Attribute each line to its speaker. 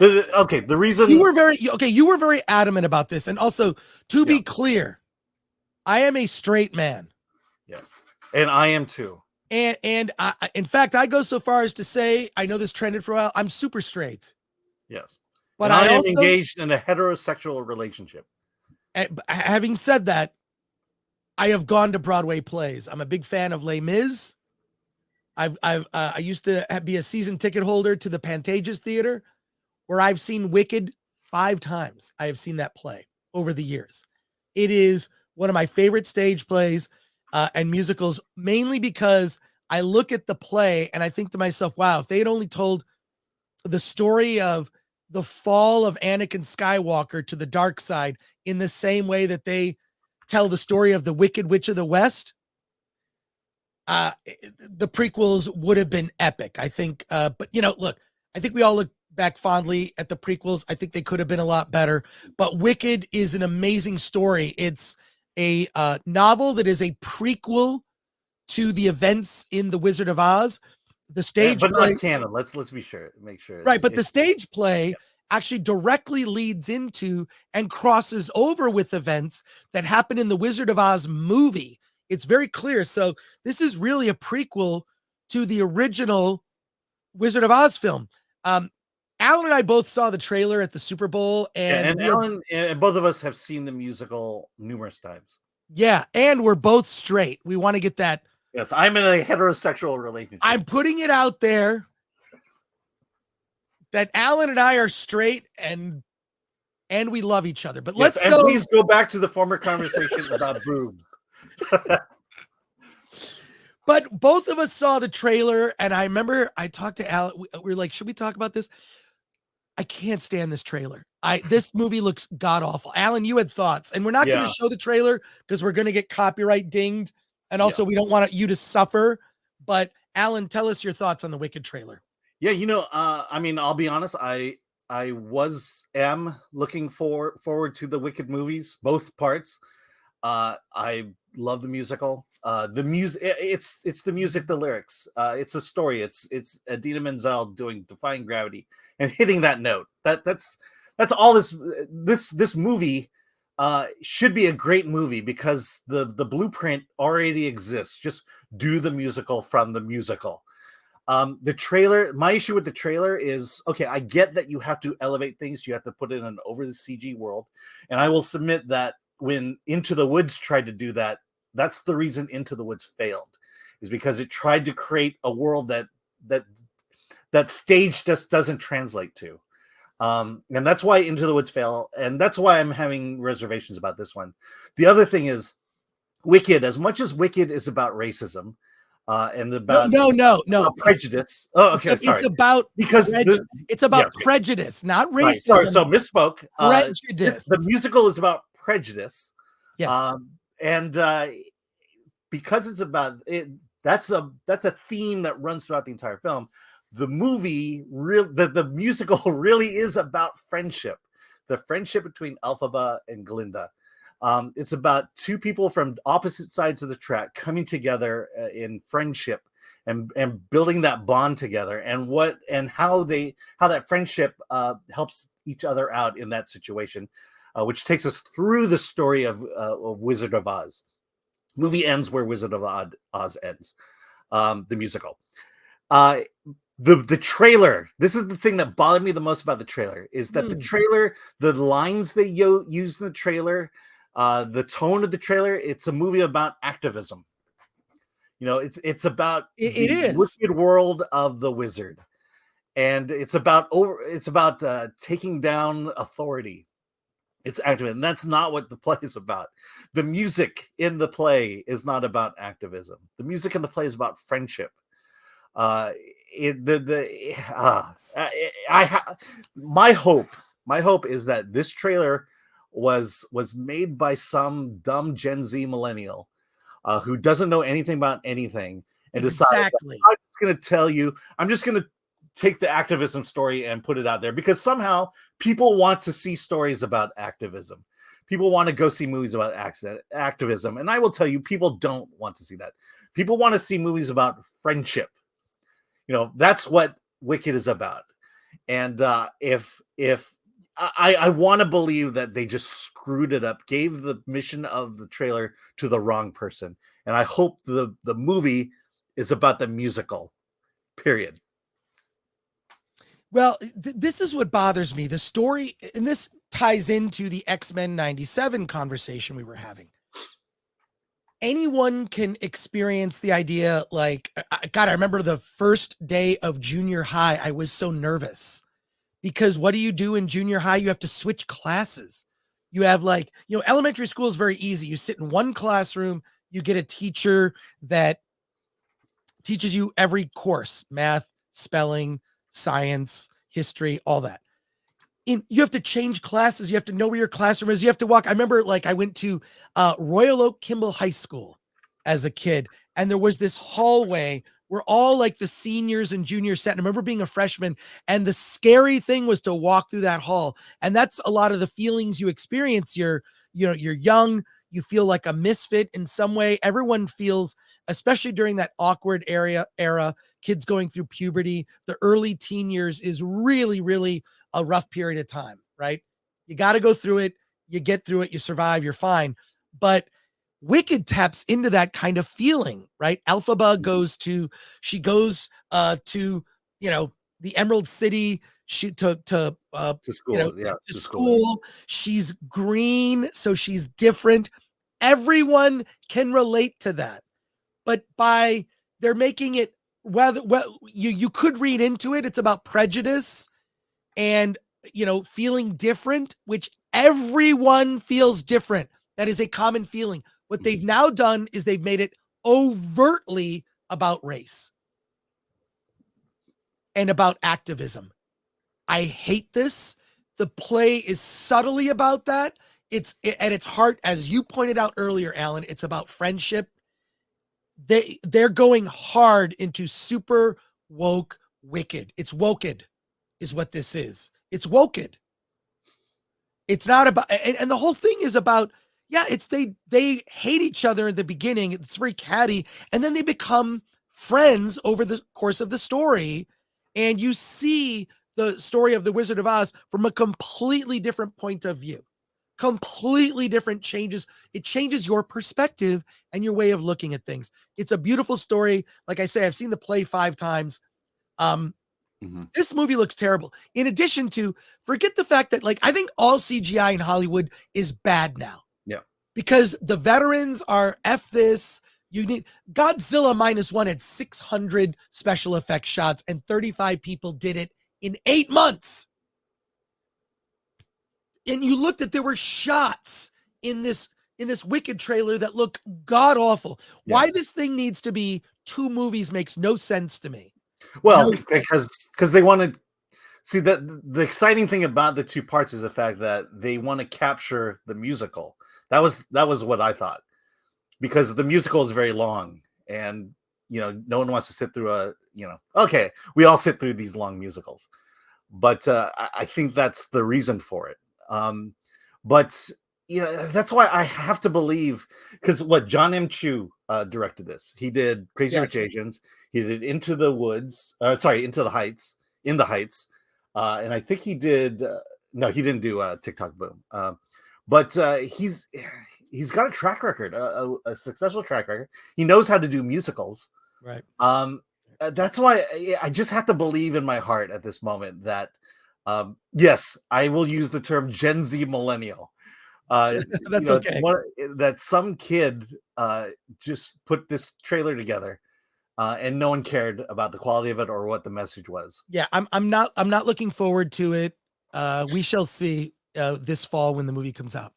Speaker 1: Okay, the reason
Speaker 2: you were very adamant about this, and also to be clear, I am a straight man.
Speaker 1: Yes, and I am too.
Speaker 2: And in fact, I go so far as to say, I know this trended for a while, I'm super straight.
Speaker 1: Yes,
Speaker 2: but
Speaker 1: and I am also engaged in a heterosexual relationship.
Speaker 2: Having said that, I have gone to Broadway plays. I'm a big fan of Les Mis. I used to be a season ticket holder to the Pantages Theater, where I've seen Wicked 5 times. I have seen that play over the years. It is one of my favorite stage plays and musicals, mainly because I look at the play and I think to myself, wow, if they had only told the story of the fall of Anakin Skywalker to the dark side in the same way that they tell the story of the Wicked Witch of the West, the prequels would have been epic, I think. But, look, I think we all look back fondly at the prequels. I think they could have been a lot better. But Wicked is an amazing story. It's a novel that is a prequel to the events in The Wizard of Oz. The stage
Speaker 1: but
Speaker 2: play,
Speaker 1: not canon. Let's be sure, make sure.
Speaker 2: Right, but the stage play actually directly leads into and crosses over with events that happen in the Wizard of Oz movie. It's very clear. So this is really a prequel to the original Wizard of Oz film. Alan and I both saw the trailer at the Super Bowl, and
Speaker 1: Alan and both of us have seen the musical numerous times.
Speaker 2: Yeah, and we're both straight. We want to get that.
Speaker 1: Yes, I'm in a heterosexual relationship.
Speaker 2: I'm putting it out there that Alan and I are straight and we love each other. But let's go.
Speaker 1: Please go back to the former conversation about boobs.
Speaker 2: But both of us saw the trailer, and I remember I talked to Alan. We were like, should we talk about this? I can't stand this trailer. This movie looks god awful. Alan, you had thoughts, and we're not going to show the trailer because we're going to get copyright dinged. And also we don't want you to suffer. But Alan, tell us your thoughts on the Wicked trailer.
Speaker 1: Yeah, I mean, I'll be honest. I am looking forward to the Wicked movies, both parts. I love the musical. The music, it's the music, the lyrics. It's a story. It's Idina Menzel doing Defying Gravity and hitting that note. That's all this movie should be a great movie because the blueprint already exists. Just do the musical from the musical. The trailer, my issue with the trailer is, okay, I get that you have to elevate things. You have to put it in an over the CG world. And I will submit that when Into the Woods tried to do that, that's the reason Into the Woods failed, is because it tried to create a world that stage just doesn't translate to. And that's why Into the Woods failed. And that's why I'm having reservations about this one. The other thing is Wicked, as much as Wicked is about racism, and about
Speaker 2: no
Speaker 1: prejudice. Sorry.
Speaker 2: It's about prejudice, not racism. Right.
Speaker 1: Sorry, so misspoke.
Speaker 2: Prejudice.
Speaker 1: The musical is about prejudice.
Speaker 2: Yes.
Speaker 1: And because it's about it, that's a theme that runs throughout the entire film. The movie, the musical really is about friendship, the friendship between Elphaba and Glinda. It's about two people from opposite sides of the track coming together in friendship and building that bond together, and how that friendship helps each other out in that situation, which takes us through the story of Wizard of Oz. Movie ends where Wizard of Oz ends. The musical. The trailer, this is the thing that bothered me the most about the trailer, is that the trailer, the lines they use in the trailer, the tone of the trailer, it's a movie about activism. It's about the wicked world of the wizard, and it's about taking down authority. It's activism. And that's not what the play is about. The music in the play is not about activism. The music in the play is about friendship. My hope is that this trailer was made by some dumb Gen Z millennial who doesn't know anything about anything and decided, I'm just going to tell you, I'm just going to take the activism story and put it out there because somehow people want to see stories about activism. People want to go see movies about activism. And I will tell you, people don't want to see that. People want to see movies about friendship. That's what Wicked is about. And if I want to believe that they just screwed it up, gave the mission of the trailer to the wrong person, and I hope the movie is about the musical. Period.
Speaker 2: Well, this is what bothers me. The story, and this ties into the X-Men 97 conversation we were having. Anyone can experience the idea, like, God, I remember the first day of junior high, I was so nervous because what do you do in junior high? You have to switch classes. You have, like, you know, elementary school is very easy. You sit in one classroom, you get a teacher that teaches you every course, math, spelling, science, history, all that. You have to change classes. You have to know where your classroom is. You have to walk. I remember, like, I went to Royal Oak Kimball High School as a kid, and there was this hallway where all, like, the seniors and juniors sat. And I remember being a freshman, and the scary thing was to walk through that hall. And that's a lot of the feelings you experience. You're young. You feel like a misfit in some way. Everyone feels, especially during that awkward era, kids going through puberty, the early teen years is really, really a rough period of time, right? You got to go through it. You get through it. You survive. You're fine. But Wicked taps into that kind of feeling, right? Elphaba goes to the Emerald City. To
Speaker 1: school,
Speaker 2: to school. She's green, so she's different. Everyone can relate to that, but they're making it, you could read into it. It's about prejudice and, feeling different, which everyone feels different. That is a common feeling. What they've now done is they've made it overtly about race and about activism. I hate this. The play is subtly about that. It's at its heart, as you pointed out earlier, Alan, it's about friendship. They're going hard into super woke Wicked. It's woked is what this is. It's woked. It's not about, and the whole thing is about, they hate each other in the beginning. It's very catty. And then they become friends over the course of the story. And you see the story of the Wizard of Oz from a completely different point of view. Completely different changes. It changes your perspective and your way of looking at things. It's a beautiful story. Like I say, I've seen the play 5 times. This movie looks terrible. In addition to, forget the fact that, like, I think all CGI in Hollywood is bad now.
Speaker 1: Yeah.
Speaker 2: Because the veterans are F this. You need Godzilla -1 had 600 special effects shots and 35 people did it in 8 months. And you looked at, there were shots in this Wicked trailer that look god awful. Yeah. Why this thing needs to be 2 movies makes no sense to me.
Speaker 1: Well, because they want to see that the exciting thing about the 2 parts is the fact that they want to capture the musical. That was what I thought, because the musical is very long, and no one wants to sit through okay, we all sit through these long musicals, but I think that's the reason for it. But that's why I have to believe, because John M. Chu directed this. He did Crazy Rich Asians. He did Into the Heights, In the Heights, and I think he did. No, he didn't do TikTok Boom. But he's got a track record, a successful track record. He knows how to do musicals.
Speaker 2: Right.
Speaker 1: That's why I just have to believe in my heart at this moment that, yes, I will use the term Gen Z millennial.
Speaker 2: That's okay.
Speaker 1: That some kid just put this trailer together, and no one cared about the quality of it or what the message was.
Speaker 2: Yeah, I'm not looking forward to it. We shall see this fall when the movie comes out.